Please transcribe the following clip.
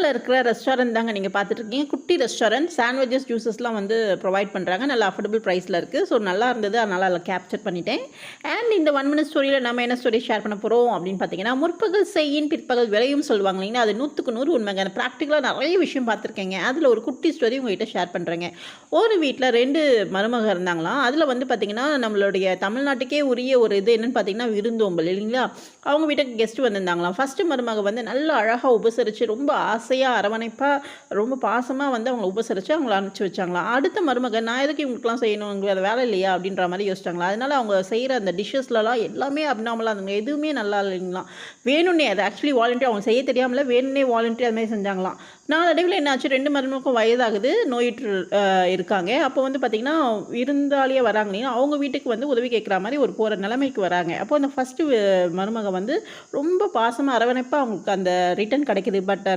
சேலம்ல இருக்கிற ரெஸ்டாரண்ட் தாங்க நீங்க பார்த்துட்டுருக்கீங்க. குட்டி ரெஸ்டாரண்ட். சாண்ட்விச்சஸ், ஜூஸஸ்லாம் வந்து ப்ரொவைட் பண்றாங்க. நல்ல அஃபோர்டபுள் பிரைஸ்ல இருக்கு. ஸோ நல்லா இருந்தது. அதனால அதில கேப்சர் பண்ணிட்டேன். அண்ட் இந்த 1 மினிட் ஸ்டோரியில நம்ம என்ன ஸ்டோரி ஷேர் பண்ண போறோம் அப்படின்னு பார்த்தீங்கன்னா, முற்பகல் செய்யின் பிற்பகல் விளையும் சொல்லுவாங்க இல்லைங்களா? அது 100க்கு 100 உண்மைங்க. நான் பிராக்டிகலா நெறைய விஷயம் பார்த்துருக்கேங்க. அதில ஒரு குட்டி ஸ்டோரி உங்ககிட்ட ஷேர் பண்றேங்க. ஒரு வீட்ல 2 மருமக இருந்தாங்களாம். அதில வந்து பார்த்தீங்கன்னா, நம்மளுடைய தமிழ்நாட்டுக்கே உரிய ஒரு இது என்னன்னு பார்த்தீங்கன்னா, விருந்தோம்பல் இல்லைங்களா? அவங்க வீட்டுக்கு கெஸ்ட் வந்திருந்தாங்களாம். ஃபர்ஸ்ட்டு மருமக வந்து நல்லா அழகா உபசரிச்சு, ரொம்ப ஆசையா, அரவணைப்பா, ரொம்ப பாசமா வந்து அவங்கள உபசரிச்சு அவங்கள அனுப்பிச்சு வச்சாங்களாம். அடுத்த மருமக, "நான் எதுக்கு இவங்களுக்குலாம் செய்யணும்? உங்களுக்கு வேற வேலை இல்லையா?" அப்படின்ற மாரி யோசிச்சாங்களாம். அதனால அவங்க செய்ற அந்த டிஷ்ஷஸ்லலாம் எல்லாமே அப்நார்மலா இருந்துங்க. எதுவுமே நல்லா இல்லைங்களாம். வேணும்னே அது ஆக்சுவலி வாலண்டரியா அவங்க செய்ய தெரியாமல வேணும்னே வாலண்டரியா அது மாரி செஞ்சாங்களாம். நாளடைவில என்னாச்சு 2 மருமகளுக்கும் வயதாகுது. நோயுற்று இருக்காங்க. அப்போ வந்து பார்த்தீங்கன்னா, விருந்தாளியா வராங்க இல்லையா? அவங்க வீட்டுக்கு வந்து உதவி கேட்குற மாரி ஒரு போற நிலைமைக்கு வராங்க. அப்போ அந்த ஃபர்ஸ்ட்டு மருமக வந்து ரொம்ப பாசமா, அரவணைப்பா அவங்களுக்கு அந்த ரிட்டர்ன் கிடைக்குது. பட்